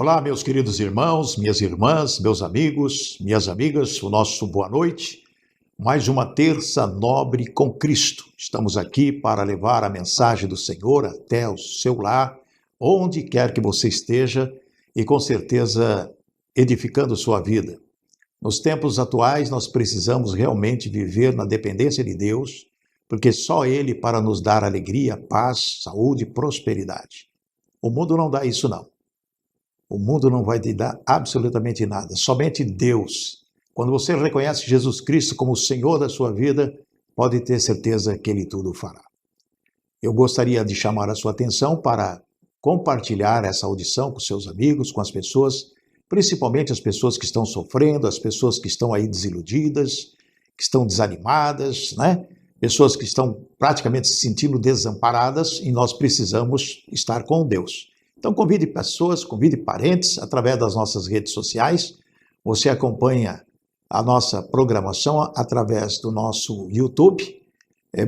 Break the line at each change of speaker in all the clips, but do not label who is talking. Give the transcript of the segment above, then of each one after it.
Olá, meus queridos irmãos, minhas irmãs, meus amigos, minhas amigas, o nosso boa noite. Mais uma terça nobre com Cristo. Estamos aqui para levar a mensagem do Senhor até o seu lar, onde quer que você esteja e com certeza edificando sua vida. Nos tempos atuais, nós precisamos realmente viver na dependência de Deus, porque só Ele para nos dar alegria, paz, saúde e prosperidade. O mundo não dá isso, não. O mundo não vai te dar absolutamente nada, somente Deus. Quando você reconhece Jesus Cristo como o Senhor da sua vida, pode ter certeza que Ele tudo fará. Eu gostaria de chamar a sua atenção para compartilhar essa audição com seus amigos, com as pessoas, principalmente as pessoas que estão sofrendo, as pessoas que estão aí desiludidas, que estão desanimadas, né? Pessoas que estão praticamente se sentindo desamparadas e nós precisamos estar com Deus. Então convide pessoas, convide parentes através das nossas redes sociais. Você acompanha a nossa programação através do nosso YouTube,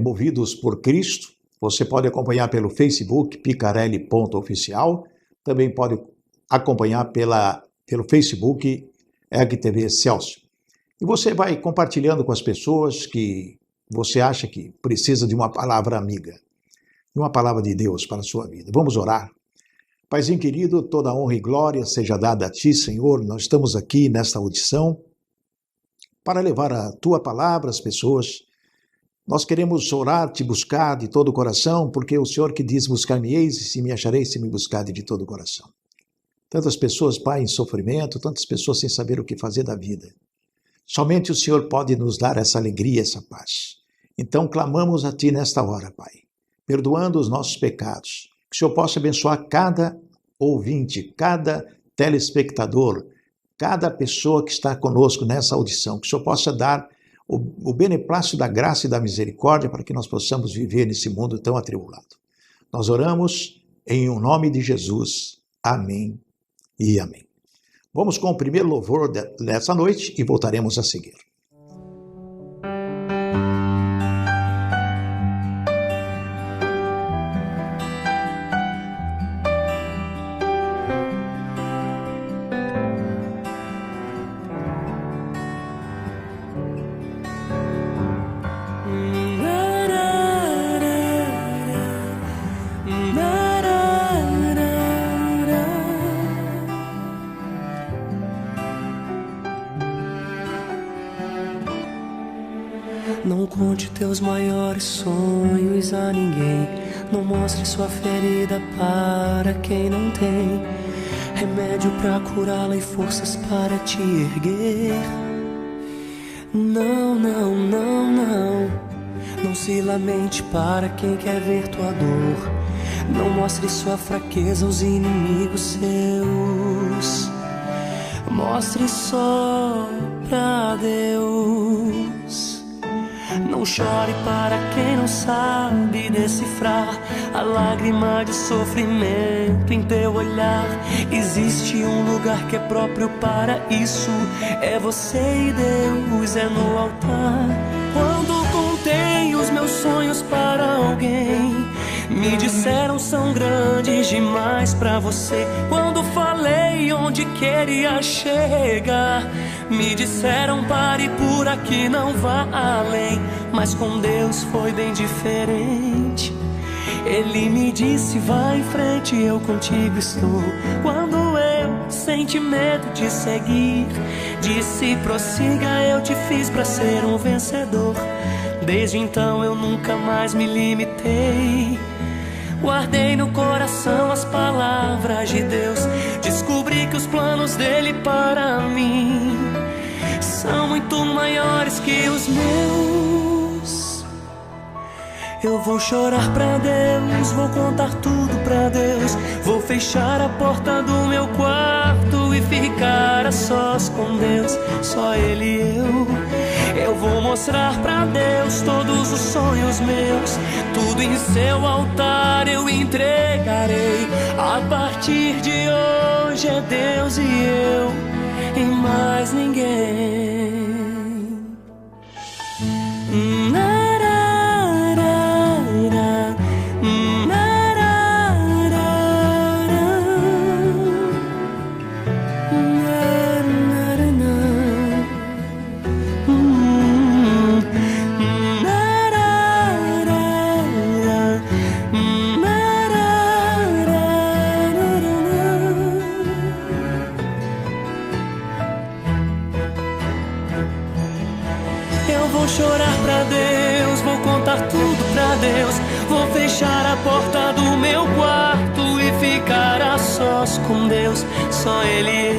Movidos por Cristo. Você pode acompanhar pelo Facebook, picarelli.oficial. Também pode acompanhar pelo Facebook, EGTV Celso. E você vai compartilhando com as pessoas que você acha que precisa de uma palavra amiga, de uma palavra de Deus para a sua vida. Vamos orar. Paizinho querido, toda honra e glória seja dada a Ti, Senhor. Nós estamos aqui nesta audição para levar a Tua palavra às pessoas. Nós queremos orar, Te buscar de todo o coração, porque o Senhor que diz, buscar-me-eis e me achareis se me buscardes de todo o coração. Tantas pessoas, Pai, em sofrimento, tantas pessoas sem saber o que fazer da vida. Somente o Senhor pode nos dar essa alegria, essa paz. Então clamamos a Ti nesta hora, Pai, perdoando os nossos pecados. Que o Senhor possa abençoar cada ouvinte, cada telespectador, cada pessoa que está conosco nessa audição. Que o Senhor possa dar o beneplácito da graça e da misericórdia para que nós possamos viver nesse mundo tão atribulado. Nós oramos em o nome de Jesus. Amém e amém. Vamos com o primeiro louvor dessa noite e voltaremos a seguir.
Não conte teus maiores sonhos a ninguém. Não mostre sua ferida para quem não tem remédio pra curá-la e forças para te erguer. Não, não, não, não. Não se lamente para quem quer ver tua dor. Não mostre sua fraqueza aos inimigos seus. Mostre só pra Deus. Não chore para quem não sabe decifrar a lágrima de sofrimento em teu olhar. Existe um lugar que é próprio para isso. É você e Deus, é no altar. Quando contei os meus sonhos para alguém, me disseram são grandes demais pra você. Quando falei onde queria chegar, me disseram pare por aqui, não vá além. Mas com Deus foi bem diferente. Ele me disse vai em frente, eu contigo estou. Quando eu senti medo de seguir, disse prossiga, eu te fiz pra ser um vencedor. Desde então eu nunca mais me limitei. Guardei no coração as palavras de Deus. Descobri que os planos dele para mim são muito maiores que os meus. Eu vou chorar pra Deus, vou contar tudo pra Deus. Vou fechar a porta do meu quarto e ficar a sós com Deus, só Ele e eu. Eu vou mostrar pra Deus todos os sonhos meus. Tudo em seu altar eu entregarei. A partir de hoje é Deus e eu, e mais ninguém. Deus. Vou fechar a porta do meu quarto e ficar a sós com Deus, só Ele e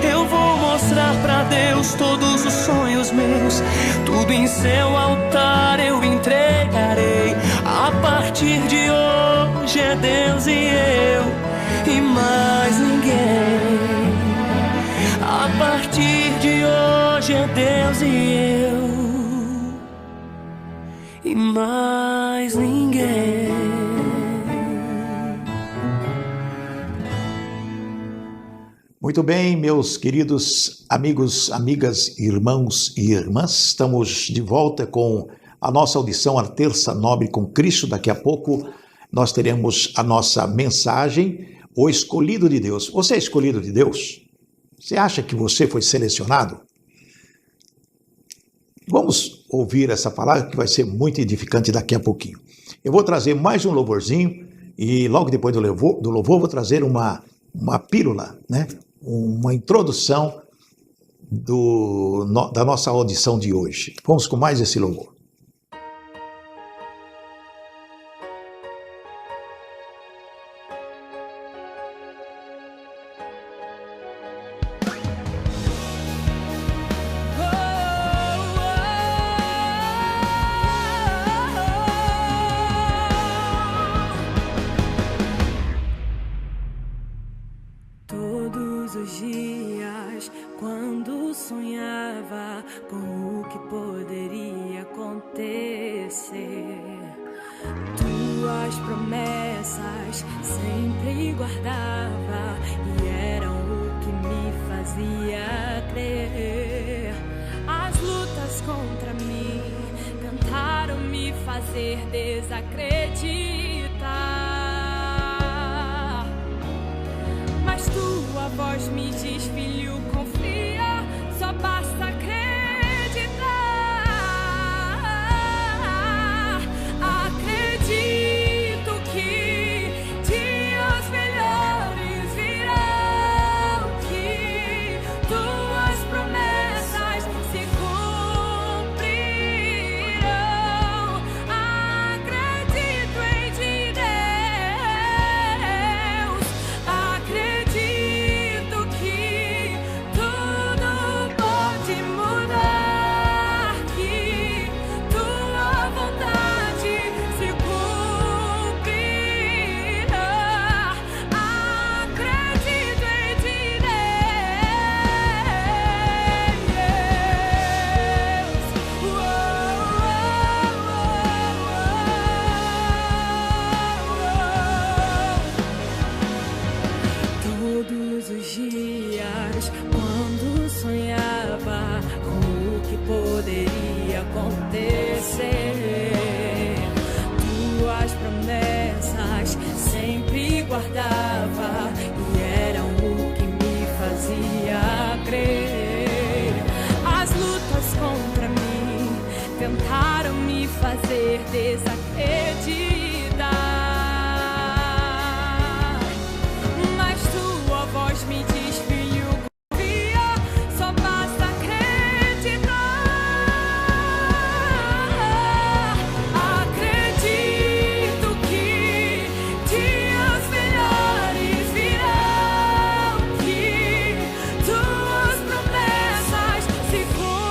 eu vou mostrar pra Deus todos os sonhos meus, tudo em seu altar eu entregarei. A partir de hoje é Deus e eu, e mais ninguém. A partir de hoje é Deus e eu, e mais ninguém.
Muito bem, meus queridos amigos, amigas, irmãos e irmãs, estamos de volta com a nossa audição, a Terça Nobre com Cristo. Daqui a pouco nós teremos a nossa mensagem, o escolhido de Deus. Você é escolhido de Deus? Você acha que você foi selecionado? Vamos ouvir essa palavra que vai ser muito edificante daqui a pouquinho. Eu vou trazer mais um louvorzinho e logo depois do louvor vou trazer uma pílula, né? Uma introdução da nossa audição de hoje. Vamos com mais esse louvor.
Todos os dias, quando sonhava com o que poderia acontecer, tuas promessas sempre guardava e eram o que me fazia crer. As lutas contra mim tentaram me fazer desacreditar, mas tua voz me diz, filho, confia, só basta acreditar. Acredito que dias melhores virão, que tuas promessas se cumprirão. Acredito em ti, Deus. Acredito que tudo pode mudar, que tua vontade se cumprirá. Acredito em ti, Deus. Todos os dias, quando sonhava com o que poderia acontecer, tuas promessas sempre guardava e eram o que me fazia crer. As lutas contra mim tentaram me fazer desacreditar, mas tua voz me diz, filho, confia, só basta acreditar. Acredito que dias melhores virão, que tuas promessas se cumprirão.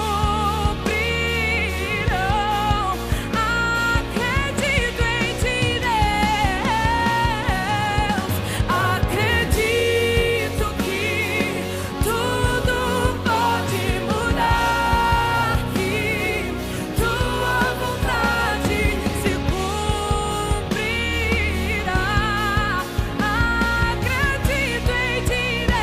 Acredito em ti, Deus. Acredito que tudo pode mudar, que tua vontade se cumprirá. Acredito em ti, Deus.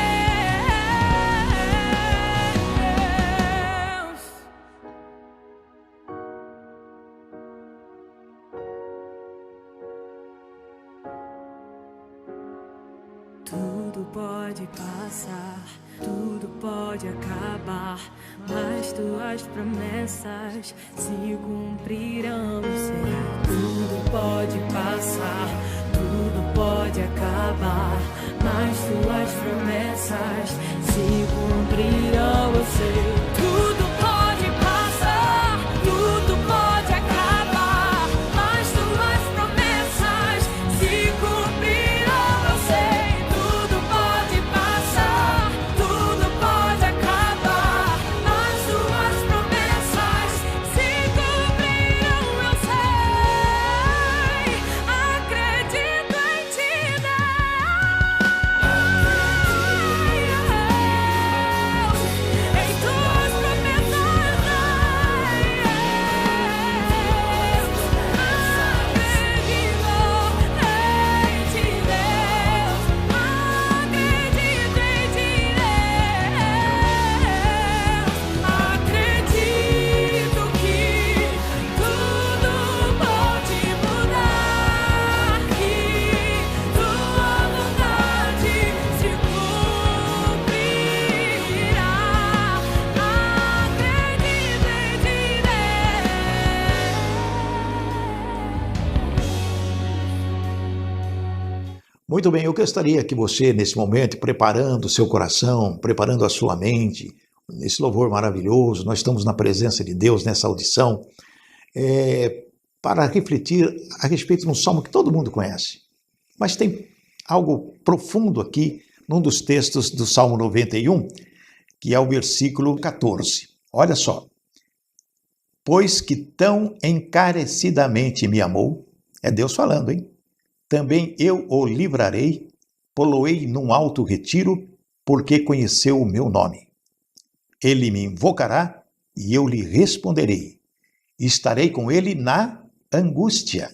Tudo pode passar, tudo pode acabar, mas tuas promessas se cumprirão, sei. Tudo pode passar, tudo pode acabar, mas tuas promessas se cumprirão, eu sei. Tudo pode passar, tudo pode acabar, mas
Muito bem, eu gostaria que você, nesse momento, preparando o seu coração, preparando a sua mente, nesse louvor maravilhoso, nós estamos na presença de Deus nessa audição, para refletir a respeito de um salmo que todo mundo conhece. Mas tem algo profundo aqui, num dos textos do Salmo 91, que é o versículo 14. Olha só. Pois que tão encarecidamente me amou, é Deus falando, hein? Também eu o livrarei, poloei num alto retiro, porque conheceu o meu nome. Ele me invocará e eu lhe responderei. Estarei com ele na angústia.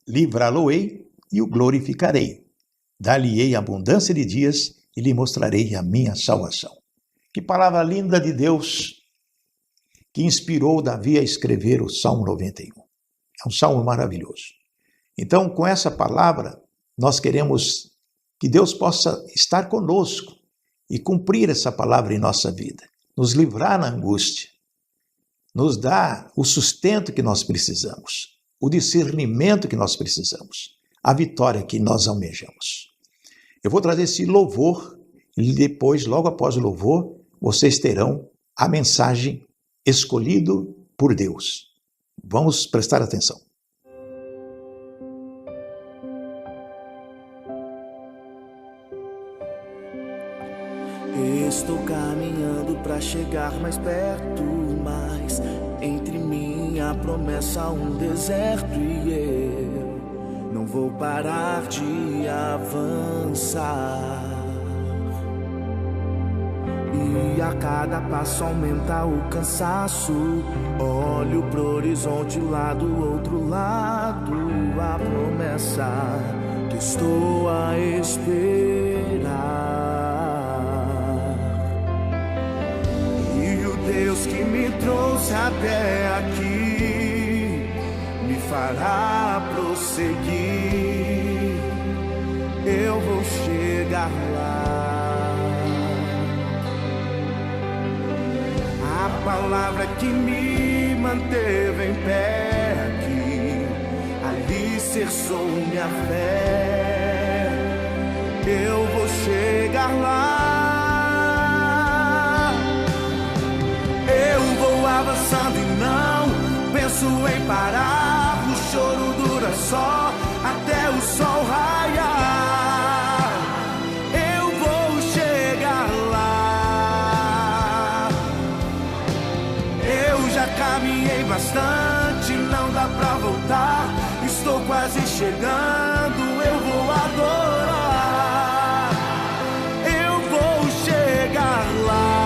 Livrá-lo-ei e o glorificarei. Dar-lhe-ei abundância de dias e lhe mostrarei a minha salvação. Que palavra linda de Deus que inspirou Davi a escrever o Salmo 91. É um salmo maravilhoso. Então, com essa palavra, nós queremos que Deus possa estar conosco e cumprir essa palavra em nossa vida, nos livrar da angústia, nos dar o sustento que nós precisamos, o discernimento que nós precisamos, a vitória que nós almejamos. Eu vou trazer esse louvor e depois, logo após o louvor, vocês terão a mensagem escolhido por Deus. Vamos prestar atenção.
Estou caminhando para chegar mais perto, mas entre mim e a promessa um deserto e eu não vou parar de avançar. E a cada passo aumenta o cansaço. Olho pro horizonte lá do outro lado, a promessa que estou a esperar. Deus que me trouxe até aqui me fará prosseguir. Eu vou chegar lá. A palavra que me manteve em pé aqui alicerçou minha fé. Eu vou chegar lá. Avançando e não penso em parar. O choro dura só até o sol raiar. Eu vou chegar lá. Eu já caminhei bastante, não dá pra voltar. Estou quase chegando, eu vou adorar. Eu vou chegar lá.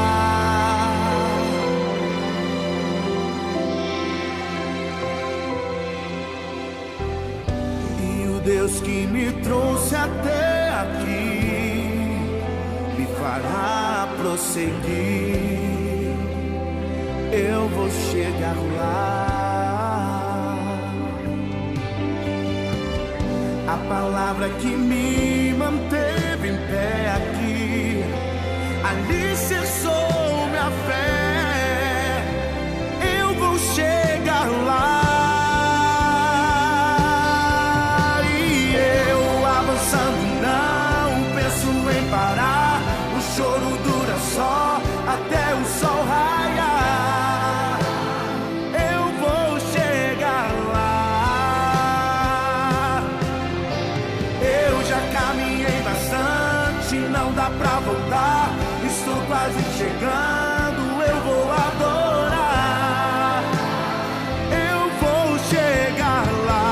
Deus que me trouxe até aqui me fará prosseguir. Eu vou chegar lá. A palavra que me manteve em pé aqui alicerçou minha fé. Eu vou chegar lá. Parar, o choro dura só até o sol raiar. Eu vou chegar lá. Eu já caminhei bastante, não dá pra voltar. Estou quase chegando, eu vou adorar. Eu vou chegar lá.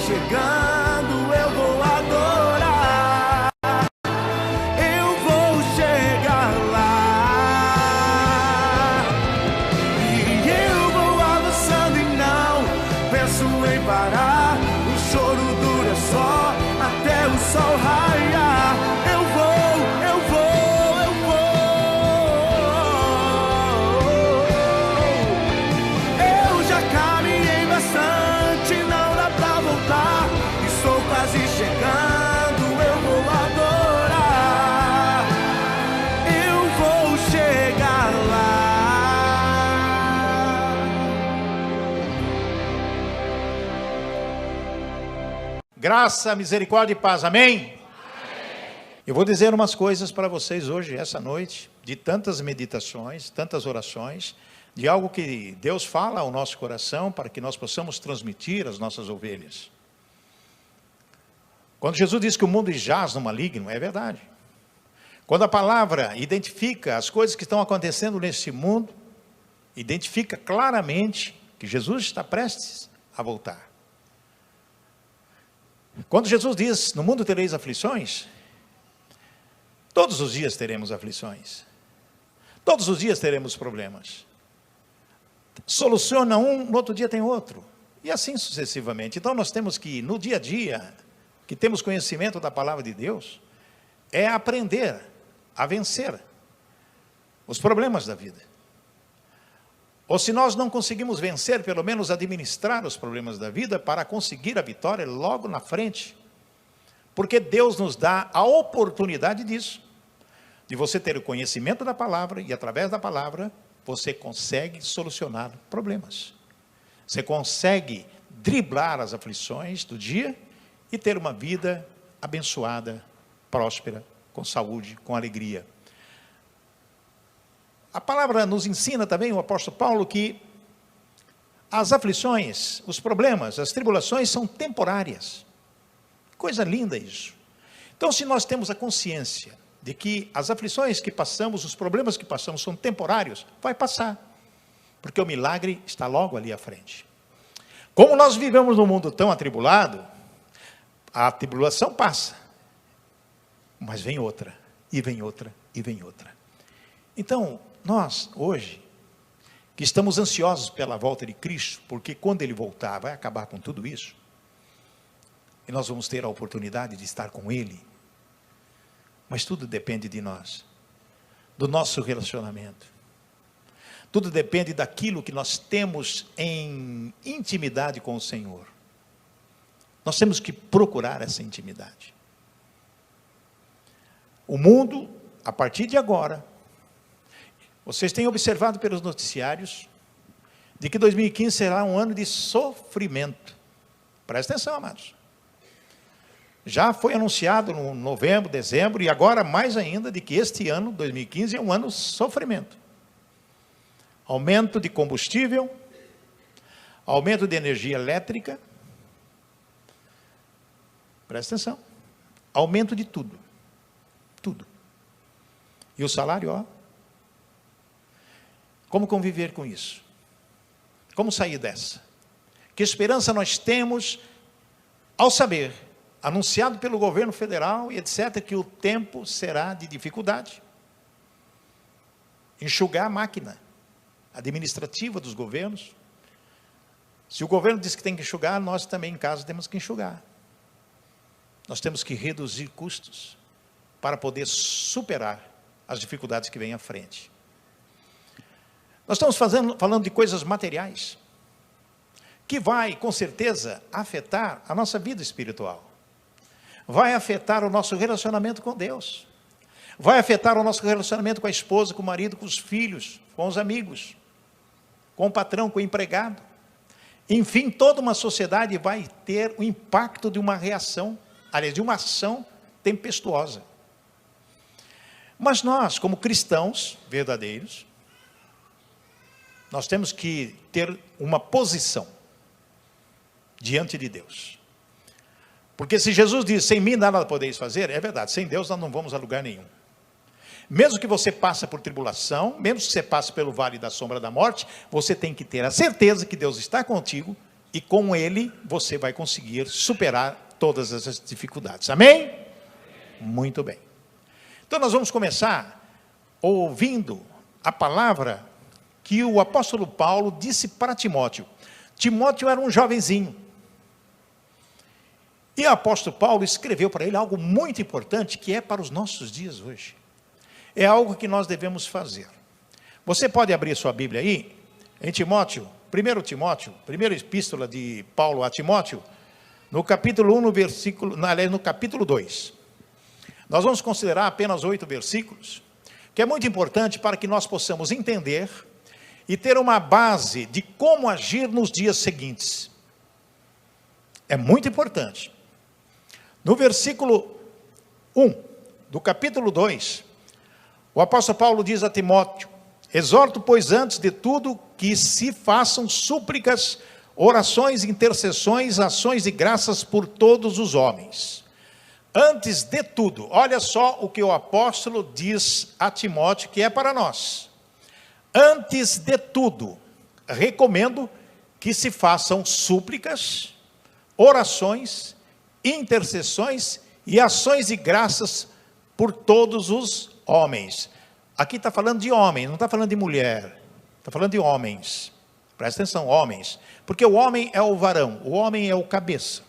chegando, eu vou adorar. Eu vou chegar lá. E eu vou avançando e não penso em parar. O choro dura só até o sol raiar. Eu vou, eu vou, eu vou. Eu já caminhei bastante, não dá pra voltar. Estou quase chegando, eu vou adorar. Eu vou chegar lá.
Graça, misericórdia e paz, amém? Eu vou dizer umas coisas para vocês hoje, essa noite, de tantas meditações, tantas orações, de algo que Deus fala ao nosso coração para que nós possamos transmitir às nossas ovelhas. Quando Jesus diz que o mundo jaz no maligno, é verdade. Quando a palavra identifica as coisas que estão acontecendo nesse mundo, identifica claramente que Jesus está prestes a voltar. Quando Jesus diz, no mundo tereis aflições, todos os dias teremos aflições. Todos os dias teremos problemas. Soluciona um, no outro dia tem outro. E assim sucessivamente. Então nós temos que, no dia a dia, que temos conhecimento da palavra de Deus, é aprender a vencer os problemas da vida. Ou se nós não conseguimos vencer, pelo menos administrar os problemas da vida para conseguir a vitória logo na frente. Porque Deus nos dá a oportunidade disso. De você ter o conhecimento da palavra e através da palavra você consegue solucionar problemas. Você consegue driblar as aflições do dia e ter uma vida abençoada, próspera, com saúde, com alegria. A palavra nos ensina também, o apóstolo Paulo, que as aflições, os problemas, as tribulações são temporárias. Coisa linda isso. Então, se nós temos a consciência de que as aflições que passamos, os problemas que passamos são temporários, vai passar. Porque o milagre está logo ali à frente. Como nós vivemos num mundo tão atribulado, a tribulação passa. Mas vem outra, e vem outra, e vem outra. Então, nós, hoje, que estamos ansiosos pela volta de Cristo, porque quando Ele voltar, vai acabar com tudo isso, e nós vamos ter a oportunidade de estar com Ele, mas tudo depende de nós, do nosso relacionamento, tudo depende daquilo que nós temos em intimidade com o Senhor. Nós temos que procurar essa intimidade. O mundo, a partir de agora, vocês têm observado pelos noticiários, de que 2015 será um ano de sofrimento. Presta atenção, amados. Já foi anunciado no novembro, dezembro, e agora mais ainda, de que este ano, 2015, é um ano de sofrimento. Aumento de combustível, aumento de energia elétrica, presta atenção, aumento de tudo, tudo. E o salário, ó. Como conviver com isso? Como sair dessa? Que esperança nós temos ao saber, anunciado pelo governo federal e etc., que o tempo será de dificuldade. Enxugar a máquina administrativa dos governos. Se o governo diz que tem que enxugar, nós também em casa temos que enxugar. Nós temos que reduzir custos para poder superar as dificuldades que vêm à frente. Nós estamos falando de coisas materiais, que vai, com certeza, afetar a nossa vida espiritual. Vai afetar o nosso relacionamento com Deus. Vai afetar o nosso relacionamento com a esposa, com o marido, com os filhos, com os amigos, com o patrão, com o empregado. Enfim, toda uma sociedade vai ter o impacto de uma reação, aliás, de uma ação tempestuosa. Mas nós, como cristãos verdadeiros, nós temos que ter uma posição diante de Deus. Porque se Jesus diz, sem mim nada podeis fazer, é verdade, sem Deus nós não vamos a lugar nenhum. Mesmo que você passe por tribulação, mesmo que você passe pelo vale da sombra da morte, você tem que ter a certeza que Deus está contigo e com ele você vai conseguir superar todas essas dificuldades. Amém? Muito bem. Então nós vamos começar ouvindo a palavra que o apóstolo Paulo disse para Timóteo. Timóteo era um jovenzinho. E o apóstolo Paulo escreveu para ele algo muito importante, que é para os nossos dias hoje. É algo que nós devemos fazer. Você pode abrir sua Bíblia aí, em Timóteo, 1 Timóteo, primeira epístola de Paulo a Timóteo, no capítulo 1, no capítulo 2. Nós vamos considerar apenas 8 versículos, que é muito importante para que nós possamos entender e ter uma base de como agir nos dias seguintes. É muito importante. No versículo 1 do capítulo 2, o apóstolo Paulo diz a Timóteo: exorto, pois, antes de tudo, que se façam súplicas, orações, intercessões, ações de graças por todos os homens. Antes de tudo, olha só o que o apóstolo diz a Timóteo, que é para nós. Antes de tudo, recomendo que se façam súplicas, orações, intercessões e ações de graças por todos os homens. Aqui está falando de homem, não está falando de mulher, está falando de homens. Presta atenção, homens, porque o homem é o varão, o homem é o cabeça.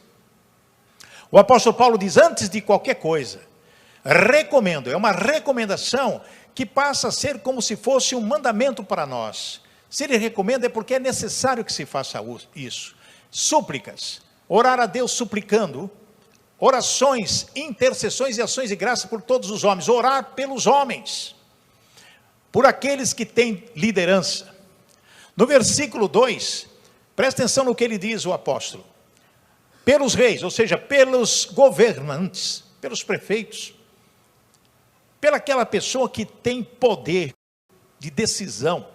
O apóstolo Paulo diz: antes de qualquer coisa, recomendo, é uma recomendação que passa a ser como se fosse um mandamento para nós. Se ele recomenda é porque é necessário que se faça isso. Súplicas, orar a Deus suplicando, orações, intercessões e ações de graça por todos os homens, orar pelos homens, por aqueles que têm liderança. No versículo 2, presta atenção no que ele diz, o apóstolo: pelos reis, ou seja, pelos governantes, pelos prefeitos, pela aquela pessoa que tem poder de decisão,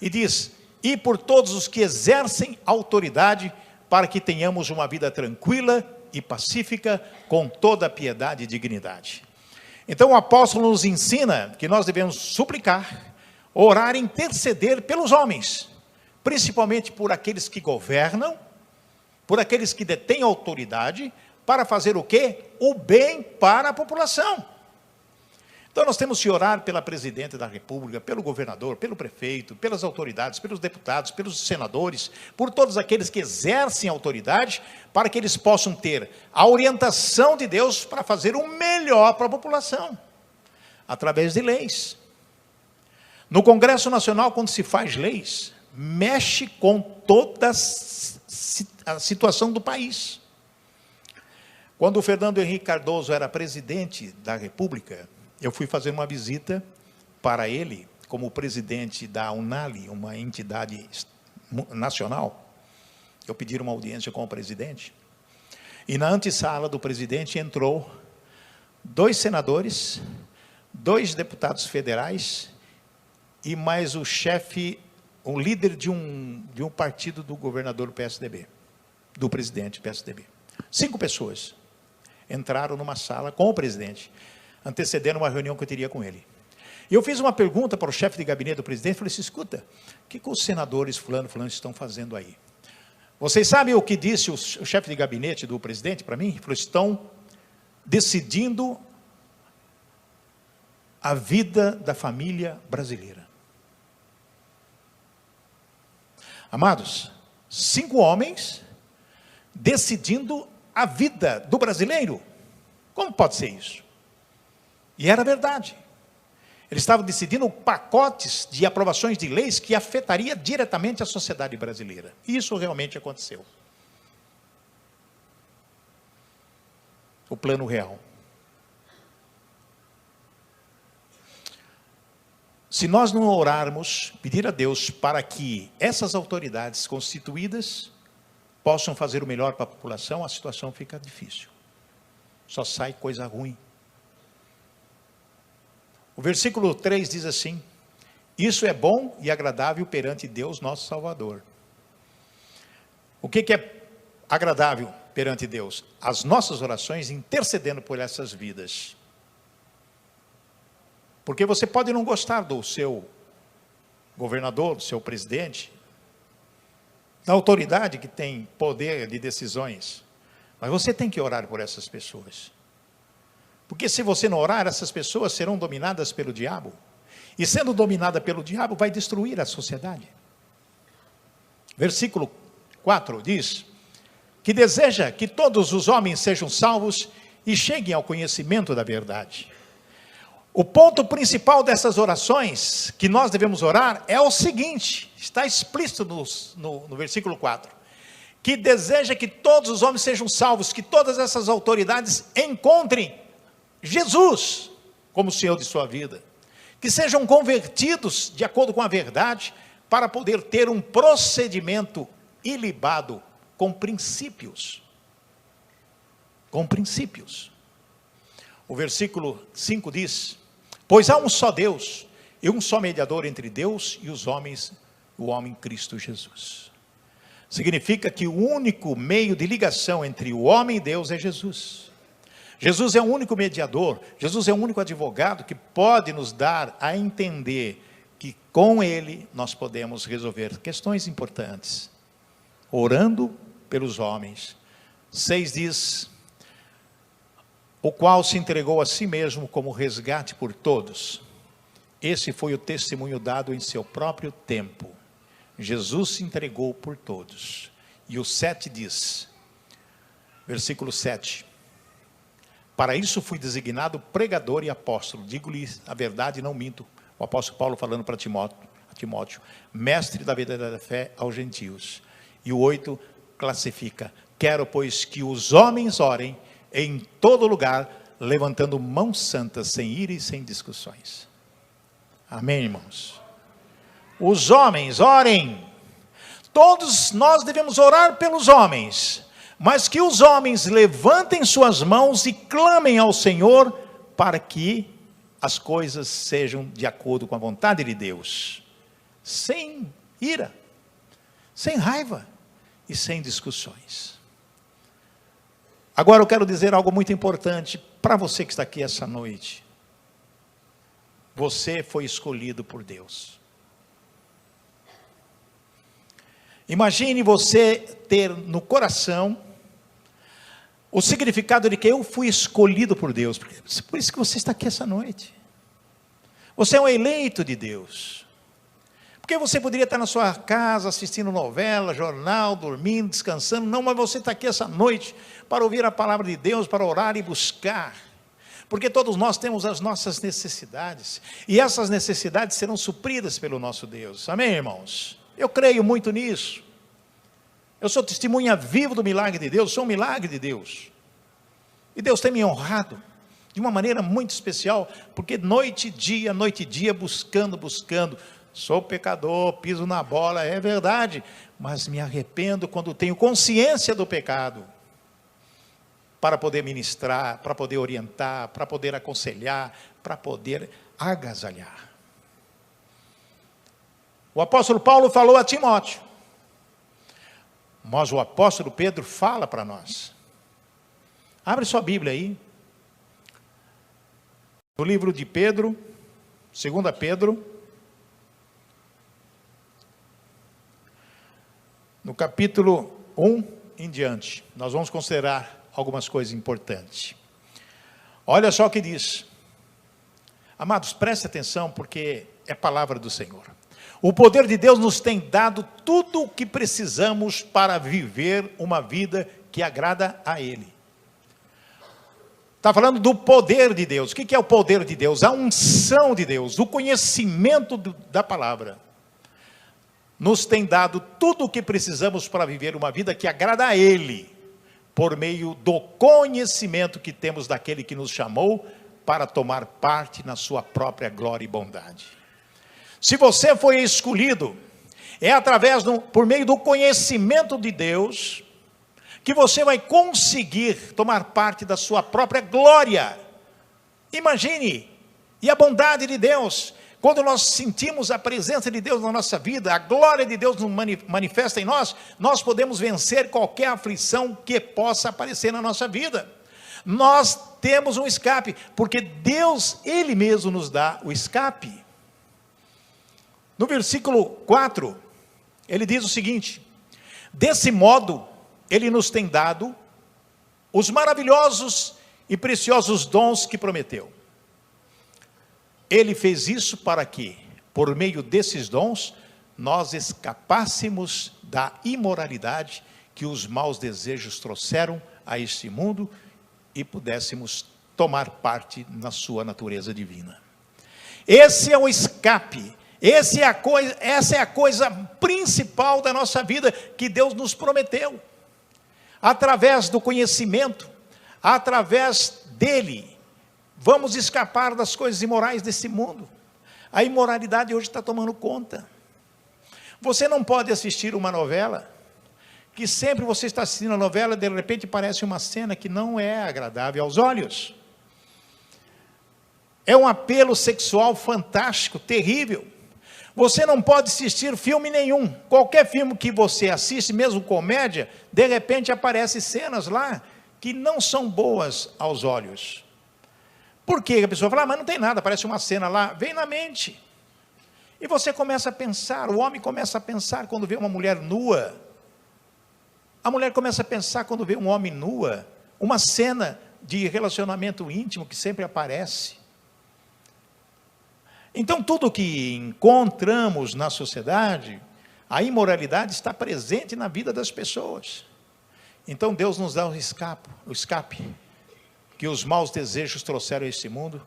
e diz: e por todos os que exercem autoridade, para que tenhamos uma vida tranquila e pacífica, com toda a piedade e dignidade. Então o apóstolo nos ensina que nós devemos suplicar, orar e interceder pelos homens, principalmente por aqueles que governam, por aqueles que detêm autoridade, para fazer o quê? O bem para a população. Então nós temos que orar pela presidente da república, pelo governador, pelo prefeito, pelas autoridades, pelos deputados, pelos senadores, por todos aqueles que exercem autoridade, para que eles possam ter a orientação de Deus para fazer o melhor para a população, através de leis. No Congresso Nacional, quando se faz leis, mexe com toda a situação do país. Quando o Fernando Henrique Cardoso era presidente da República, eu fui fazer uma visita para ele, como presidente da UNALI, uma entidade nacional. Eu pedi uma audiência com o presidente, e na antessala do presidente entrou 2 senadores, 2 deputados federais, e mais o chefe, o líder de um partido do governador do PSDB, do presidente do PSDB. 5 pessoas entraram numa sala com o presidente, antecedendo uma reunião que eu teria com ele. E eu fiz uma pergunta para o chefe de gabinete do presidente, falei assim: escuta, o que os senadores fulano estão fazendo aí? Vocês sabem o que disse o chefe de gabinete do presidente para mim? Ele falou: estão decidindo a vida da família brasileira. Amados, 5 homens decidindo a vida do brasileiro. Como pode ser isso? E era verdade. Eles estavam decidindo pacotes de aprovações de leis que afetaria diretamente a sociedade brasileira. E isso realmente aconteceu. O plano real. Se nós não orarmos, pedir a Deus para que essas autoridades constituídas possam fazer o melhor para a população, a situação fica difícil. Só sai coisa ruim. O versículo 3 diz assim: isso é bom e agradável perante Deus nosso Salvador. O que é agradável perante Deus? As nossas orações intercedendo por essas vidas. Porque você pode não gostar do seu governador, do seu presidente, da autoridade que tem poder de decisões. Mas você tem que orar por essas pessoas. Porque se você não orar, essas pessoas serão dominadas pelo diabo. E sendo dominada pelo diabo, vai destruir a sociedade. Versículo 4 diz que deseja que todos os homens sejam salvos e cheguem ao conhecimento da verdade. O ponto principal dessas orações que nós devemos orar é o seguinte, está explícito no versículo 4, que deseja que todos os homens sejam salvos, que todas essas autoridades encontrem Jesus como Senhor de sua vida, que sejam convertidos de acordo com a verdade, para poder ter um procedimento ilibado, com princípios. Com princípios. O versículo 5 diz: pois há um só Deus, e um só mediador entre Deus e os homens, o homem Cristo Jesus. Significa que o único meio de ligação entre o homem e Deus é Jesus. Jesus é o único mediador, Jesus é o único advogado que pode nos dar a entender que com Ele nós podemos resolver questões importantes, orando pelos homens. 6 diz: o qual se entregou a si mesmo como resgate por todos. Esse foi o testemunho dado em seu próprio tempo. Jesus se entregou por todos. E o 7 diz, versículo 7, para isso fui designado pregador e apóstolo, digo-lhe a verdade e não minto. O apóstolo Paulo falando para Timóteo, mestre da verdadeira fé aos gentios. E o 8 classifica: quero, pois, que os homens orem em todo lugar, levantando mãos santas, sem ira e sem discussões. Amém, irmãos? Os homens orem. Todos nós devemos orar pelos homens, mas que os homens levantem suas mãos e clamem ao Senhor, para que as coisas sejam de acordo com a vontade de Deus, sem ira, sem raiva e sem discussões. Agora eu quero dizer algo muito importante para você que está aqui essa noite. Você foi escolhido por Deus. Imagine você ter no coração o significado de que eu fui escolhido por Deus. Por isso que você está aqui essa noite. Você é um eleito de Deus. Porque você poderia estar na sua casa assistindo novela, jornal, dormindo, descansando. Não, mas você está aqui essa noite para ouvir a palavra de Deus, para orar e buscar. Porque todos nós temos as nossas necessidades. E essas necessidades serão supridas pelo nosso Deus. Amém, irmãos? Eu creio muito nisso. Eu sou testemunha viva do milagre de Deus, sou um milagre de Deus. E Deus tem me honrado de uma maneira muito especial, porque noite e dia, buscando. Sou pecador, piso na bola, é verdade, mas me arrependo quando tenho consciência do pecado, para poder ministrar, para poder orientar, para poder aconselhar, para poder agasalhar. O apóstolo Paulo falou a Timóteo, mas o apóstolo Pedro fala para nós. Abre sua Bíblia aí, no livro de Pedro, 2 Pedro, no capítulo 1 em diante, nós vamos considerar algumas coisas importantes. Olha só o que diz. Amados, preste atenção, porque é palavra do Senhor. O poder de Deus nos tem dado tudo o que precisamos para viver uma vida que agrada a Ele. Está falando do poder de Deus. O que é o poder de Deus? A unção de Deus, o conhecimento da palavra. Nos tem dado tudo o que precisamos para viver uma vida que agrada a Ele, por meio do conhecimento que temos daquele que nos chamou para tomar parte na sua própria glória e bondade. Se você foi escolhido, é por meio do conhecimento de Deus, que você vai conseguir tomar parte da sua própria glória. Imagine, e a bondade de Deus, quando nós sentimos a presença de Deus na nossa vida, a glória de Deus nos manifesta em nós, nós podemos vencer qualquer aflição que possa aparecer na nossa vida. Nós temos um escape, porque Deus, Ele mesmo nos dá o escape. No versículo 4, ele diz o seguinte: Desse modo, Ele nos tem dado os maravilhosos e preciosos dons que prometeu. Ele fez isso para que, por meio desses dons, nós escapássemos da imoralidade que os maus desejos trouxeram a este mundo e pudéssemos tomar parte na sua natureza divina. Esse é o escape, essa é a coisa principal da nossa vida que Deus nos prometeu. Através do conhecimento, através dele, vamos escapar das coisas imorais desse mundo. A imoralidade hoje está tomando conta. Você não pode assistir uma novela, que sempre você está assistindo a novela, de repente parece uma cena que não é agradável aos olhos. É um apelo sexual fantástico, terrível. Você não pode assistir filme nenhum. Qualquer filme que você assiste, mesmo comédia, de repente aparecem cenas lá que não são boas aos olhos. Por quê? A pessoa fala, mas não tem nada, aparece uma cena lá, vem na mente. E você começa a pensar, o homem começa a pensar quando vê uma mulher nua. A mulher começa a pensar quando vê um homem nua, uma cena de relacionamento íntimo que sempre aparece. Então, tudo que encontramos na sociedade, a imoralidade está presente na vida das pessoas. Então, Deus nos dá o escape que os maus desejos trouxeram a este mundo,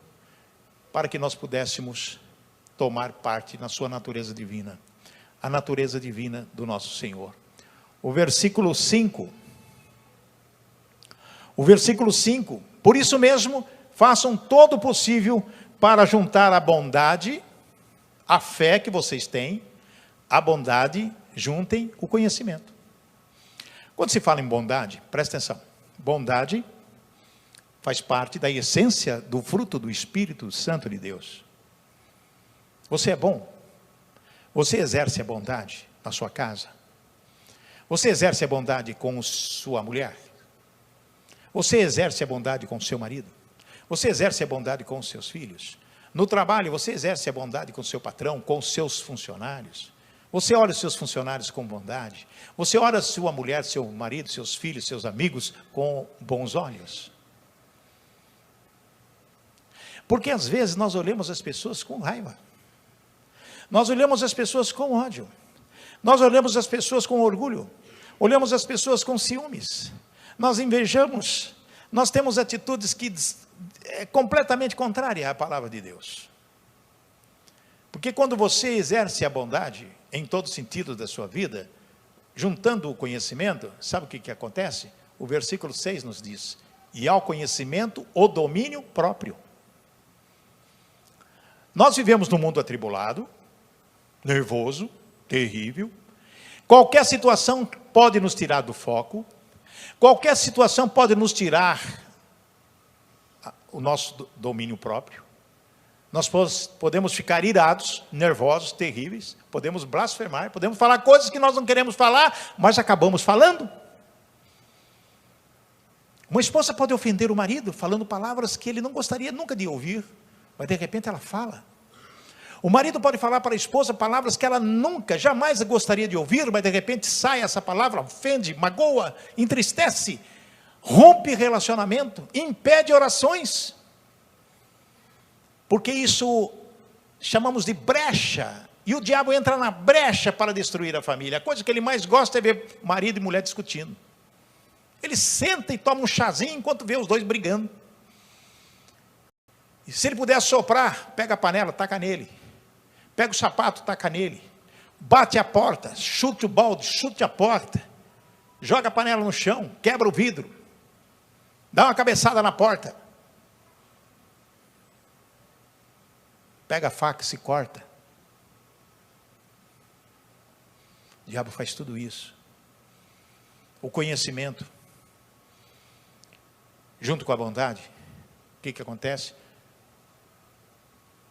para que nós pudéssemos tomar parte na sua natureza divina, a natureza divina do nosso Senhor. O versículo 5, por isso mesmo, façam todo o possível para juntar a bondade, a fé que vocês têm, a bondade, juntem o conhecimento. Quando se fala em bondade, presta atenção, bondade faz parte da essência do fruto do Espírito Santo de Deus. Você é bom? Você exerce a bondade na sua casa? Você exerce a bondade com sua mulher? Você exerce a bondade com seu marido? Você exerce a bondade com os seus filhos? No trabalho, você exerce a bondade com o seu patrão, com os seus funcionários? Você olha os seus funcionários com bondade? Você olha sua mulher, seu marido, seus filhos, seus amigos com bons olhos? Porque às vezes nós olhamos as pessoas com raiva. Nós olhamos as pessoas com ódio. Nós olhamos as pessoas com orgulho. Olhamos as pessoas com ciúmes. Nós invejamos. Nós temos atitudes que é completamente contrária à palavra de Deus. Porque quando você exerce a bondade em todos os sentidos da sua vida, juntando o conhecimento, sabe o que acontece? O versículo 6 nos diz, e ao conhecimento o domínio próprio. Nós vivemos num mundo atribulado, nervoso, terrível. Qualquer situação pode nos tirar do foco. Qualquer situação pode nos tirar o nosso domínio próprio. Nós podemos ficar irados, nervosos, terríveis. Podemos blasfemar, podemos falar coisas que nós não queremos falar, mas acabamos falando. Uma esposa pode ofender o marido, falando palavras que ele não gostaria nunca de ouvir, mas de repente ela fala. O marido pode falar para a esposa palavras que ela nunca, jamais gostaria de ouvir, mas de repente sai essa palavra, ofende, magoa, entristece, rompe relacionamento, impede orações. Porque isso chamamos de brecha, e o diabo entra na brecha para destruir a família. A coisa que ele mais gosta é ver marido e mulher discutindo. Ele senta e toma um chazinho enquanto vê os dois brigando. E se ele puder soprar, pega a panela, taca nele. Pega o sapato, taca nele. Bate a porta, chute o balde, chute a porta. Joga a panela no chão, quebra o vidro. Dá uma cabeçada na porta. Pega a faca e se corta. O diabo faz tudo isso. O conhecimento, junto com a bondade, o que acontece?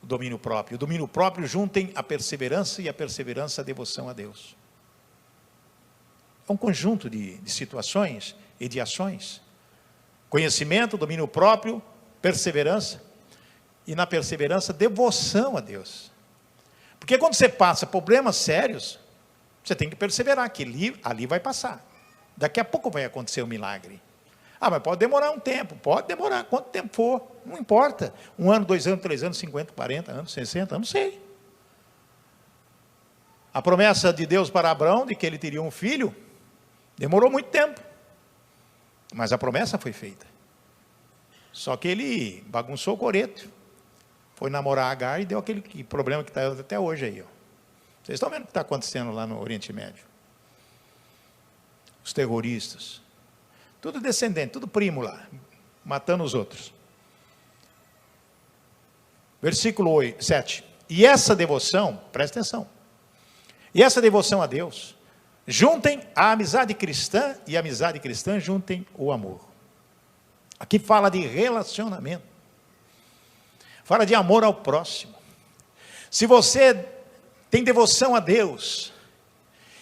O domínio próprio. O domínio próprio juntem a perseverança, e a perseverança a devoção a Deus. É um conjunto de situações e de ações. Conhecimento, domínio próprio, perseverança, e na perseverança, devoção a Deus. Porque quando você passa problemas sérios, Você tem que perseverar, que ali vai passar. Daqui a pouco vai acontecer um milagre. Ah, mas pode demorar um tempo. Pode demorar quanto tempo for. Não importa. 1 ano, 2 anos, 3 anos, 50, 40 anos, 60, não sei. A promessa de Deus para Abraão, de que ele teria um filho, demorou muito tempo. Mas a promessa foi feita. Só que ele bagunçou o coreto. Foi namorar Agar e deu aquele problema que está até hoje aí. Ó. Vocês estão vendo o que está acontecendo lá no Oriente Médio? Os terroristas. Tudo descendente, tudo primo lá. Matando os outros. Versículo 7. E essa devoção, presta atenção. E essa devoção a Deus, juntem a amizade cristã e a amizade cristã juntem o amor. Aqui fala de relacionamento. Fala de amor ao próximo. Se você tem devoção a Deus,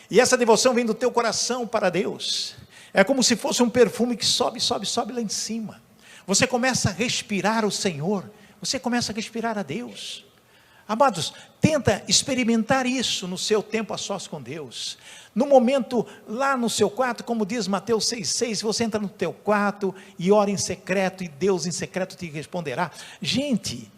e essa devoção vem do teu coração para Deus, é como se fosse um perfume que sobe, sobe, sobe lá em cima. Você começa a respirar o Senhor, você começa a respirar a Deus. Amados, tenta experimentar isso no seu tempo a sós com Deus. No momento lá no seu quarto, como diz Mateus 6,6, você entra no teu quarto e ora em secreto, e Deus em secreto te responderá. Gente,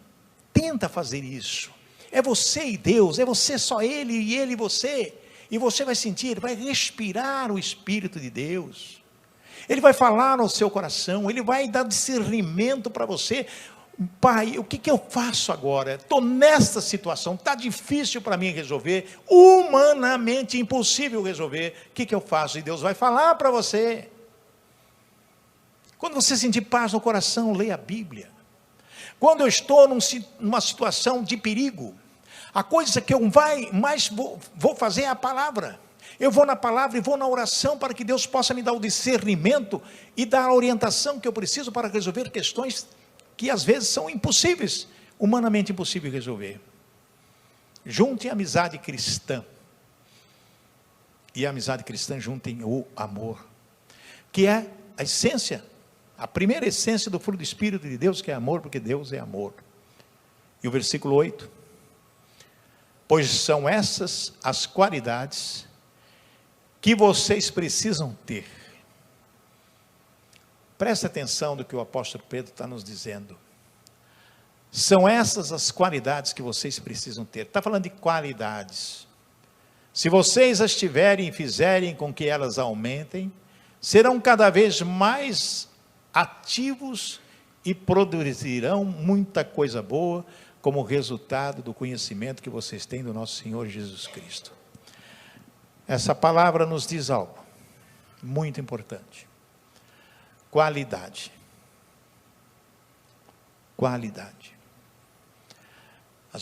tenta fazer isso. É você e Deus, é você só Ele e Ele e você. E você vai sentir, vai respirar o Espírito de Deus. Ele vai falar no seu coração, Ele vai dar discernimento para você. Pai, o que eu faço agora? Estou nesta situação, está difícil para mim resolver, humanamente impossível resolver. O que eu faço? E Deus vai falar para você. Quando você sentir paz no coração, leia a Bíblia. Quando eu estou numa situação de perigo, a coisa que eu mais vou fazer é a palavra. Eu vou na palavra e vou na oração para que Deus possa me dar o discernimento e dar a orientação que eu preciso para resolver questões que às vezes são impossíveis, humanamente impossível resolver. Junte a amizade cristã. E a amizade cristã juntem o amor, que é a essência, a primeira essência do fruto do Espírito de Deus, que é amor, porque Deus é amor. E o versículo 8. Pois são essas as qualidades que vocês precisam ter. Presta atenção do que o apóstolo Pedro está nos dizendo. São essas as qualidades que vocês precisam ter. Está falando de qualidades. Se vocês as tiverem e fizerem com que elas aumentem, serão cada vez mais ativos e produzirão muita coisa boa, como resultado do conhecimento que vocês têm do nosso Senhor Jesus Cristo. Essa palavra nos diz algo muito importante. Qualidade. Qualidade.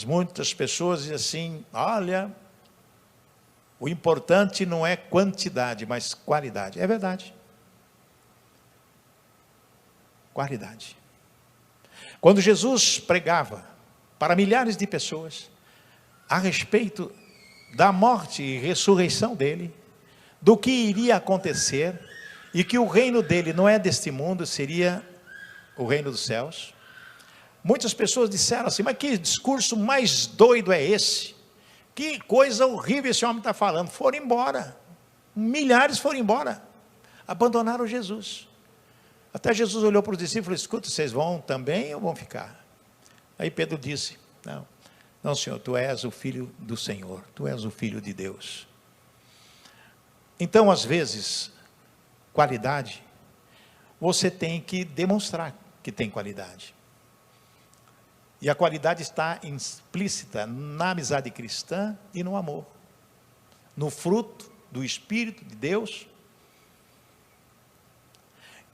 Muitas pessoas dizem assim, olha, o importante não é quantidade, mas qualidade. É verdade. Qualidade. Quando Jesus pregava para milhares de pessoas a respeito da morte e ressurreição dele, do que iria acontecer, e que o reino dele não é deste mundo, seria o reino dos céus. Muitas pessoas disseram assim, mas que discurso mais doido é esse? Que coisa horrível esse homem está falando. Foram embora, milhares foram embora, abandonaram Jesus. Até Jesus olhou para os discípulos e falou, escuta, vocês vão também ou vão ficar? Aí Pedro disse, não Senhor, tu és o Filho do Senhor, tu és o Filho de Deus. Então às vezes, qualidade, você tem que demonstrar que tem qualidade. E a qualidade está implícita na amizade cristã e no amor. No fruto do Espírito de Deus,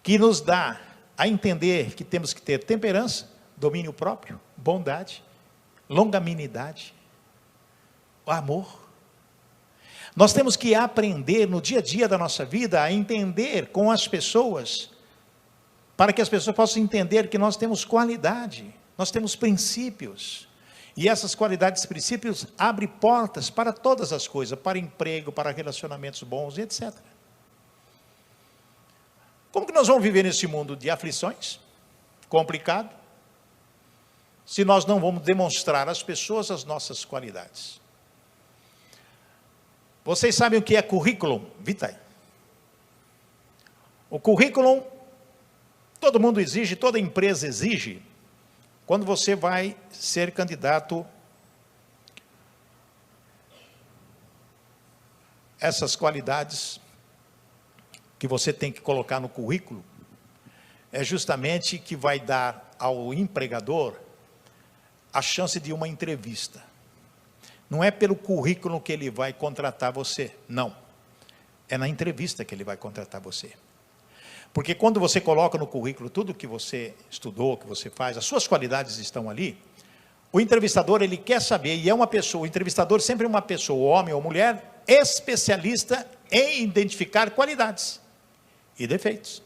que nos dá a entender que temos que ter temperança, domínio próprio, bondade, longanimidade, amor. Nós temos que aprender no dia a dia da nossa vida a entender com as pessoas, para que as pessoas possam entender que nós temos qualidade, nós temos princípios, e essas qualidades e princípios abrem portas para todas as coisas, para emprego, para relacionamentos bons e etc. Como que nós vamos viver nesse mundo de aflições, complicado, se nós não vamos demonstrar às pessoas as nossas qualidades? Vocês sabem o que é currículo vitae? O currículo, todo mundo exige, toda empresa exige, quando você vai ser candidato, essas qualidades que você tem que colocar no currículo, é justamente que vai dar ao empregador a chance de uma entrevista. Não é pelo currículo que ele vai contratar você, não. É na entrevista que ele vai contratar você. Porque quando você coloca no currículo tudo que você estudou, que você faz, as suas qualidades estão ali, o entrevistador, ele quer saber, e é uma pessoa, o entrevistador sempre é uma pessoa, homem ou mulher, especialista em identificar qualidades e defeitos.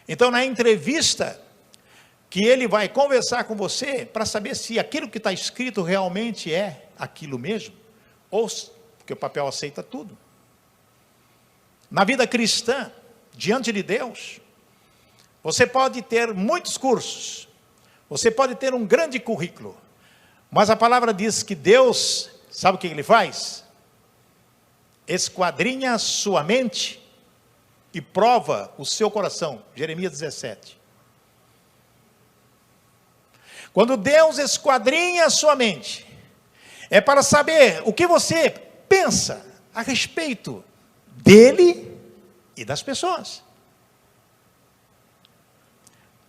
Então, na entrevista, que ele vai conversar com você para saber se aquilo que está escrito realmente é aquilo mesmo, ou porque o papel aceita tudo. Na vida cristã, diante de Deus, você pode ter muitos cursos, você pode ter um grande currículo, mas a palavra diz que Deus, sabe o que Ele faz? Esquadrinha sua mente e prova o seu coração. Jeremias 17. Quando Deus esquadrinha a sua mente, é para saber o que você pensa a respeito dele e das pessoas.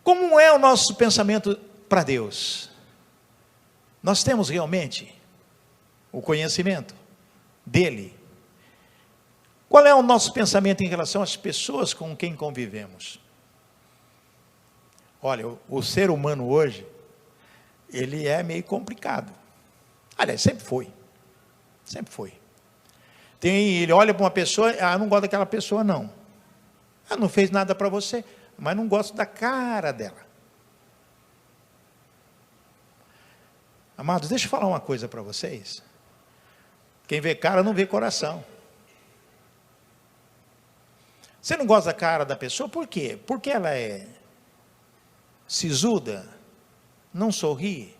Como é o nosso pensamento para Deus? Nós temos realmente o conhecimento dele? Qual é o nosso pensamento em relação às pessoas com quem convivemos? Olha, o ser humano hoje, ele é meio complicado. Aliás, sempre foi. Sempre foi. Ele olha para uma pessoa, não gosto daquela pessoa não. Não fez nada para você, mas não gosto da cara dela. Amados, deixa eu falar uma coisa para vocês. Quem vê cara não vê coração. Você não gosta da cara da pessoa, por quê? Porque ela é sisuda, não sorri.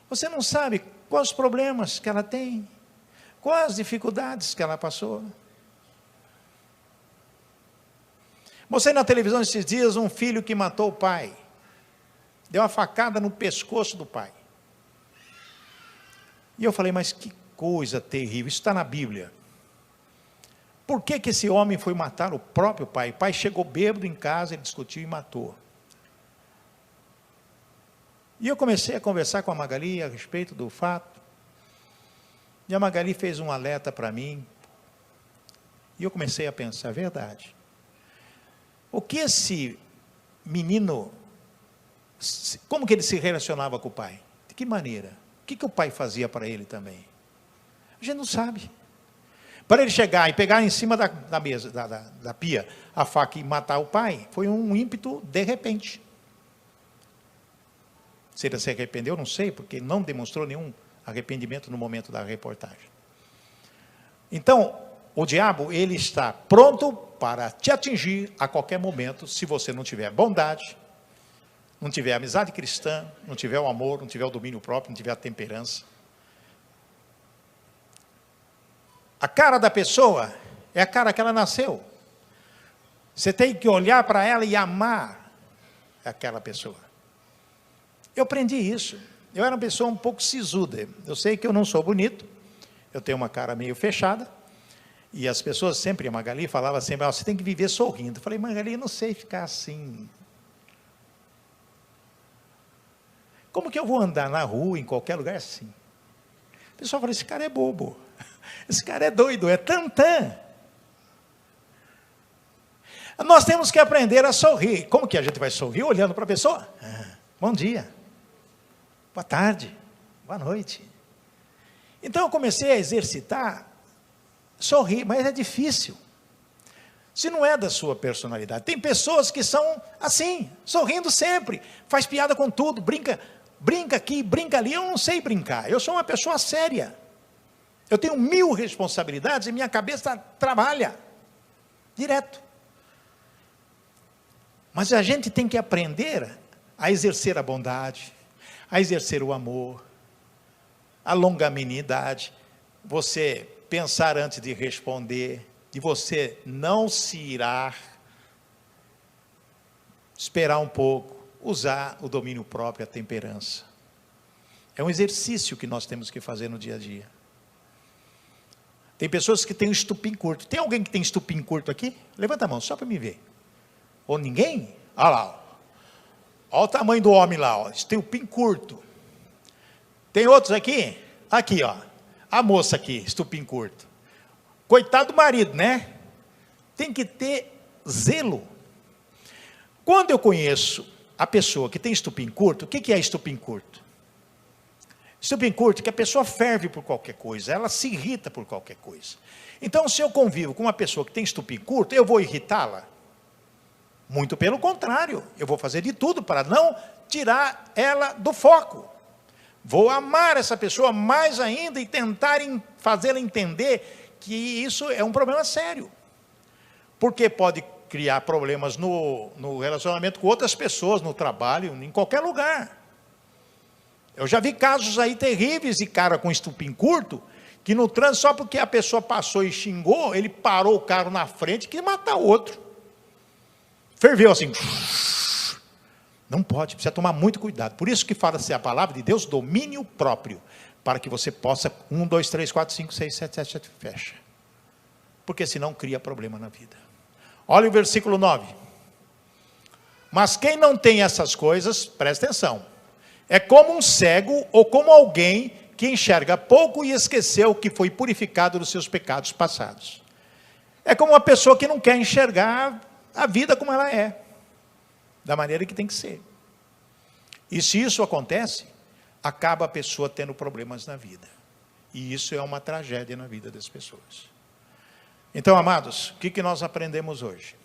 Você não sabe quais os problemas que ela tem, quais as dificuldades que ela passou. Mostrei na televisão esses dias um filho que matou o pai, deu uma facada no pescoço do pai. E eu falei, mas que coisa terrível, isso está na Bíblia. Por que esse homem foi matar o próprio pai? O pai chegou bêbado em casa, ele discutiu e matou. E eu comecei a conversar com a Magali a respeito do fato. E a Magali fez um alerta para mim. E eu comecei a pensar, verdade. O que esse menino, como que ele se relacionava com o pai? De que maneira? O que o pai fazia para ele também? A gente não sabe. Para ele chegar e pegar em cima da mesa, da pia, a faca e matar o pai, foi um ímpeto de repente. Se ele se arrependeu, não sei, porque não demonstrou nenhum arrependimento no momento da reportagem. Então, o diabo, ele está pronto para te atingir a qualquer momento, se você não tiver bondade, não tiver amizade cristã, não tiver o amor, não tiver o domínio próprio, não tiver a temperança. A cara da pessoa é a cara que ela nasceu. Você tem que olhar para ela e amar aquela pessoa. Eu aprendi isso. Eu era uma pessoa um pouco sisuda. Eu sei que eu não sou bonito. Eu tenho uma cara meio fechada. E as pessoas sempre, a Magali falava sempre, você tem que viver sorrindo. Eu falei, Magali, eu não sei ficar assim. Como que eu vou andar na rua, em qualquer lugar assim? O pessoal fala, esse cara é bobo. Esse cara é doido, é tantã. Nós temos que aprender a sorrir. Como que a gente vai sorrir? Olhando para a pessoa. Bom dia. Boa tarde. Boa noite. Então eu comecei a exercitar, sorrir, mas é difícil. Se não é da sua personalidade. Tem pessoas que são assim, sorrindo sempre, faz piada com tudo, brinca aqui, brinca ali. Eu não sei brincar, eu sou uma pessoa séria. Eu tenho 1000 responsabilidades e minha cabeça trabalha direto. Mas a gente tem que aprender a exercer a bondade, a exercer o amor, a longanimidade. Você pensar antes de responder, de você não se irar, esperar um pouco, usar o domínio próprio, a temperança. É um exercício que nós temos que fazer no dia a dia. Tem pessoas que têm um estupim curto. Tem alguém que tem estupim curto aqui? Levanta a mão, só para me ver. Ou ninguém? Olha lá. Olha o tamanho do homem lá. Ó. Estupim curto. Tem outros aqui? Aqui, ó. A moça aqui, estupim curto. Coitado do marido, né? Tem que ter zelo. Quando eu conheço a pessoa que tem estupim curto, o que é estupim curto? Estupim curto é que a pessoa ferve por qualquer coisa, ela se irrita por qualquer coisa. Então, se eu convivo com uma pessoa que tem estupim curto, eu vou irritá-la? Muito pelo contrário, eu vou fazer de tudo para não tirar ela do foco. Vou amar essa pessoa mais ainda e tentar fazê-la entender que isso é um problema sério. Porque pode criar problemas no relacionamento com outras pessoas, no trabalho, em qualquer lugar. Eu já vi casos aí terríveis de cara com estupim curto, que no trânsito, só porque a pessoa passou e xingou, ele parou o carro na frente e quis matar outro. Ferveu assim. Não pode, precisa tomar muito cuidado. Por isso que fala-se a palavra de Deus, domínio próprio, para que você possa, 1, 2, 3, 4, 5, 6, 7, 7, 7, fecha. Porque senão cria problema na vida. Olha o versículo 9. Mas quem não tem essas coisas, presta atenção, é como um cego ou como alguém que enxerga pouco e esqueceu que foi purificado dos seus pecados passados. É como uma pessoa que não quer enxergar a vida como ela é, da maneira que tem que ser. E se isso acontece, acaba a pessoa tendo problemas na vida. E isso é uma tragédia na vida das pessoas. Então, amados, o que nós aprendemos hoje?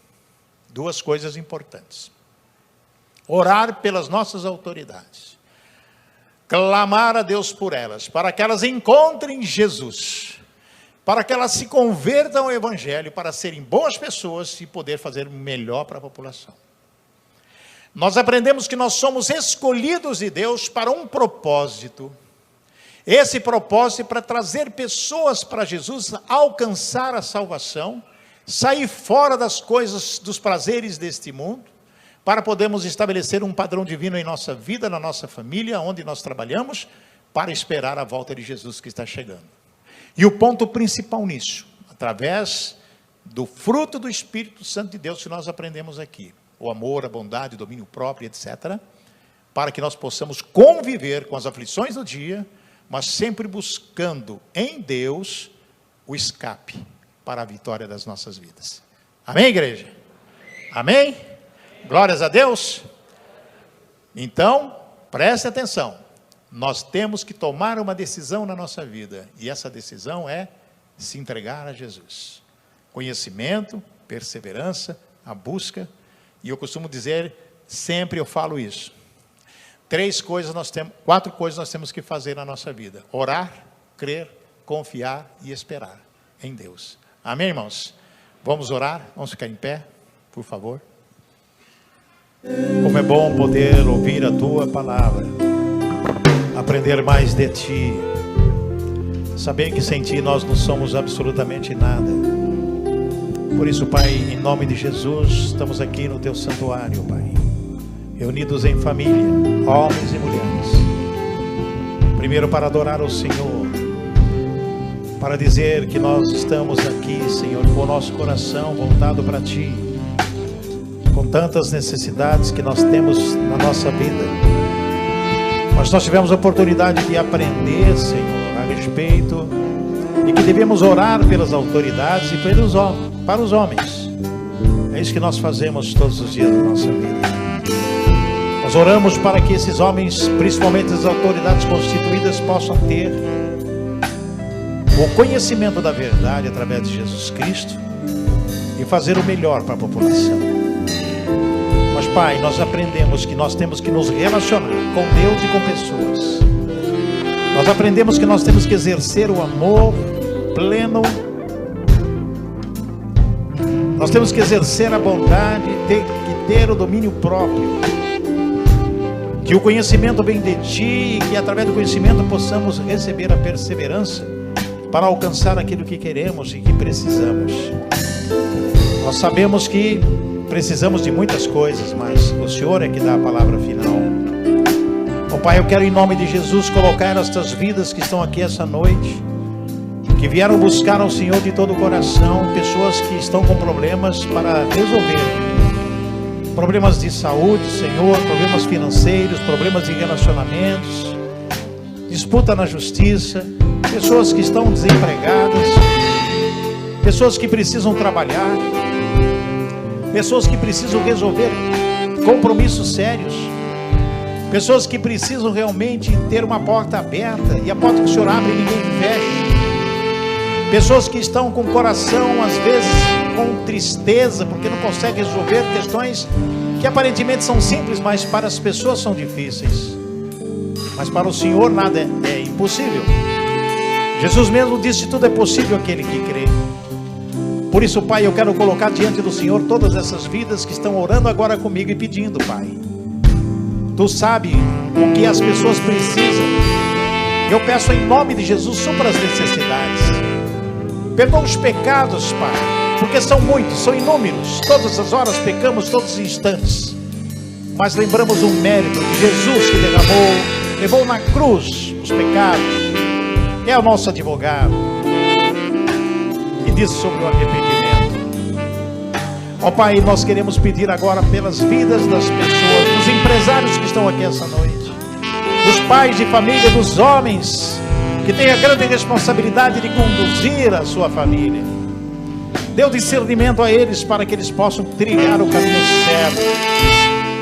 2 coisas importantes. Orar pelas nossas autoridades. Clamar a Deus por elas, para que elas encontrem Jesus, para que elas se convertam ao Evangelho, para serem boas pessoas e poder fazer melhor para a população. Nós aprendemos que nós somos escolhidos de Deus para um propósito. Esse propósito é para trazer pessoas para Jesus, alcançar a salvação, sair fora das coisas, dos prazeres deste mundo, para podermos estabelecer um padrão divino em nossa vida, na nossa família, onde nós trabalhamos, para esperar a volta de Jesus que está chegando. E o ponto principal nisso, através do fruto do Espírito Santo de Deus que nós aprendemos aqui, o amor, a bondade, o domínio próprio, etc., para que nós possamos conviver com as aflições do dia, mas sempre buscando em Deus o escape para a vitória das nossas vidas. Amém, igreja? Amém? Glórias a Deus. Então, preste atenção. Nós temos que tomar uma decisão na nossa vida. E essa decisão é se entregar a Jesus. Conhecimento, perseverança, a busca. E eu costumo dizer, sempre eu falo isso. 4 coisas nós temos que fazer na nossa vida. Orar, crer, confiar e esperar em Deus. Amém, irmãos? Vamos orar? Vamos ficar em pé, por favor. Como é bom poder ouvir a Tua palavra, aprender mais de Ti, saber que sem Ti nós não somos absolutamente nada. Por isso, Pai, em nome de Jesus, estamos aqui no Teu santuário, Pai, reunidos em família, homens e mulheres, primeiro para adorar o Senhor, para dizer que nós estamos aqui, Senhor, com o nosso coração voltado para Ti, com tantas necessidades que nós temos na nossa vida, mas nós tivemos a oportunidade de aprender, Senhor, a respeito e que devemos orar pelas autoridades e para os homens. É isso que nós fazemos todos os dias da nossa vida. Nós oramos para que esses homens, principalmente as autoridades constituídas, possam ter o conhecimento da verdade através de Jesus Cristo e fazer o melhor para a população. Mas, Pai, nós aprendemos que nós temos que nos relacionar com Deus e com pessoas. Nós aprendemos que nós temos que exercer o amor pleno. Nós temos que exercer a bondade, ter o domínio próprio. Que o conhecimento vem de Ti e que através do conhecimento possamos receber a perseverança para alcançar aquilo que queremos e que precisamos. Nós sabemos que precisamos de muitas coisas, mas o Senhor é que dá a palavra final. Ó Pai, eu quero em nome de Jesus colocar estas vidas que estão aqui essa noite, que vieram buscar ao Senhor de todo o coração, pessoas que estão com problemas para resolver. Problemas de saúde, Senhor, problemas financeiros, problemas de relacionamentos, disputa na justiça, pessoas que estão desempregadas, pessoas que precisam trabalhar, pessoas que precisam resolver compromissos sérios, pessoas que precisam realmente ter uma porta aberta e a porta que o Senhor abre ninguém fecha, pessoas que estão com o coração às vezes com tristeza porque não conseguem resolver questões que aparentemente são simples, mas para as pessoas são difíceis. Mas para o Senhor nada é impossível. Jesus mesmo disse: tudo é possível aquele que crê. Por isso, Pai, eu quero colocar diante do Senhor todas essas vidas que estão orando agora comigo e pedindo, Pai. Tu sabes o que as pessoas precisam. Eu peço em nome de Jesus, supra as necessidades. Perdoa os pecados, Pai, porque são muitos, são inúmeros. Todas as horas pecamos, todos os instantes. Mas lembramos o mérito de Jesus que levou na cruz os pecados. É o nosso advogado. E diz sobre o arrependimento. Ó Pai, nós queremos pedir agora pelas vidas das pessoas, dos empresários que estão aqui essa noite, dos pais de família, dos homens que têm a grande responsabilidade de conduzir a sua família. Dê o discernimento a eles para que eles possam trilhar o caminho certo.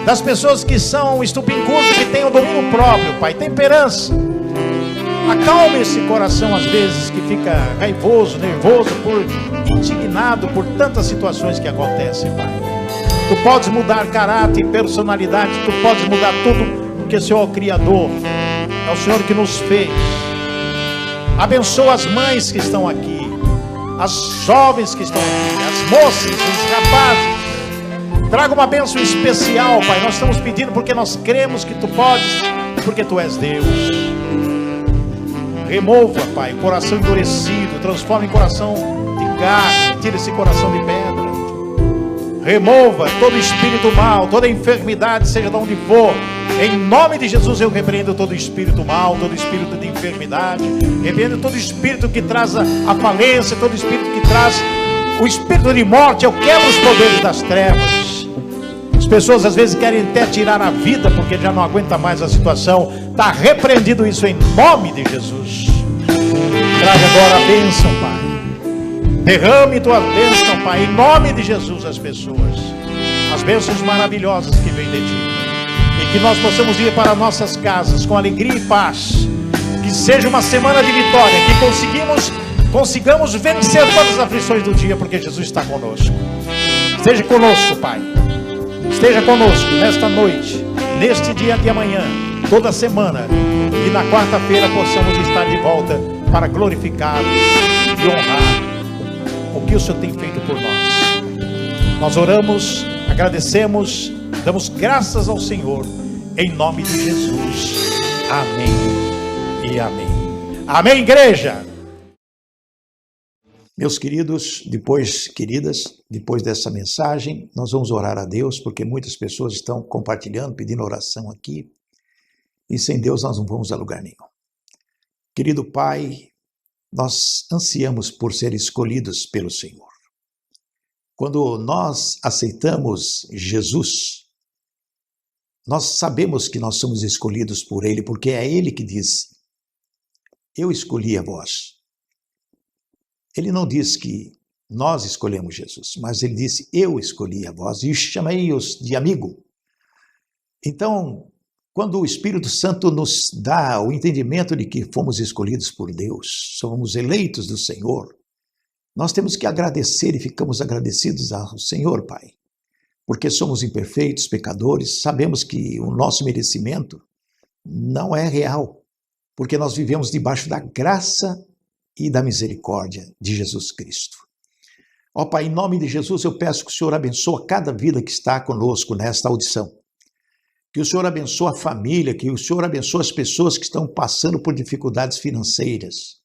Das pessoas que são estupincudas, que têm o domínio próprio, Pai, temperança. Acalme esse coração às vezes que fica raivoso, nervoso, indignado por tantas situações que acontecem, Pai. Tu podes mudar caráter, personalidade, tu podes mudar tudo, porque o Senhor é o Criador, é o Senhor que nos fez. Abençoa as mães que estão aqui, as jovens que estão aqui, as moças, os rapazes. Traga uma bênção especial, Pai. Nós estamos pedindo porque nós cremos que tu podes, porque tu és Deus. Remova, Pai, coração endurecido, transforma em coração de carne, tira esse coração de pedra. Remova todo espírito mal, toda enfermidade, seja de onde for. Em nome de Jesus eu repreendo todo espírito mal, todo espírito de enfermidade. Repreendo todo espírito que traz a falência, todo espírito que traz o espírito de morte. Eu quebro os poderes das trevas. As pessoas às vezes querem até tirar a vida porque já não aguenta mais a situação. Está repreendido isso em nome de Jesus. Traga agora a bênção, Pai. Derrame tua bênção, Pai, em nome de Jesus às pessoas. As bênçãos maravilhosas que vêm de ti. E que nós possamos ir para nossas casas com alegria e paz. Que seja uma semana de vitória. Que consigamos vencer todas as aflições do dia, porque Jesus está conosco. Esteja conosco, Pai. Esteja conosco nesta noite, neste dia de amanhã, toda semana. E na quarta-feira possamos estar de volta para glorificar e honrar o que o Senhor tem feito por nós. Nós oramos, agradecemos, damos graças ao Senhor, em nome de Jesus. Amém e amém. Amém, igreja! Meus queridos, depois dessa mensagem, nós vamos orar a Deus, porque muitas pessoas estão compartilhando, pedindo oração aqui, e sem Deus nós não vamos a lugar nenhum. Querido Pai, nós ansiamos por ser escolhidos pelo Senhor. Quando nós aceitamos Jesus, nós sabemos que nós somos escolhidos por Ele, porque é Ele que diz: eu escolhi a vós. Ele não diz que nós escolhemos Jesus, mas ele disse: eu escolhi a vós e chamei-os de amigo. Então, quando o Espírito Santo nos dá o entendimento de que fomos escolhidos por Deus, somos eleitos do Senhor, nós temos que agradecer e ficamos agradecidos ao Senhor, Pai, porque somos imperfeitos, pecadores, sabemos que o nosso merecimento não é real, porque nós vivemos debaixo da graça e da misericórdia de Jesus Cristo. Ó Pai, em nome de Jesus, eu peço que o Senhor abençoe cada vida que está conosco nesta audição. Que o Senhor abençoe a família, que o Senhor abençoe as pessoas que estão passando por dificuldades financeiras,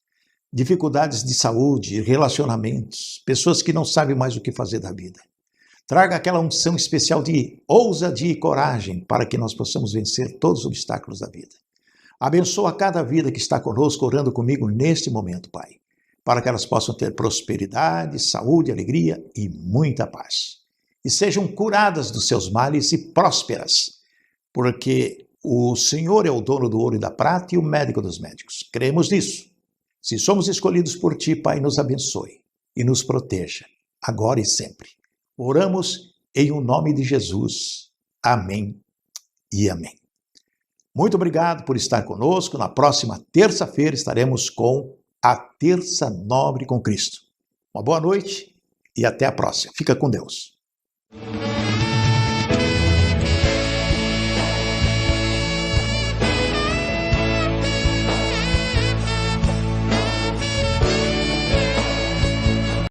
dificuldades de saúde, relacionamentos, pessoas que não sabem mais o que fazer da vida. Traga aquela unção especial de ousadia e coragem para que nós possamos vencer todos os obstáculos da vida. Abençoa cada vida que está conosco, orando comigo neste momento, Pai, para que elas possam ter prosperidade, saúde, alegria e muita paz. E sejam curadas dos seus males e prósperas, porque o Senhor é o dono do ouro e da prata e o médico dos médicos. Cremos nisso. Se somos escolhidos por Ti, Pai, nos abençoe e nos proteja, agora e sempre. Oramos em o nome de Jesus. Amém e amém. Muito obrigado por estar conosco. Na próxima terça-feira estaremos com a Terça Nobre com Cristo. Uma boa noite e até a próxima. Fica com Deus.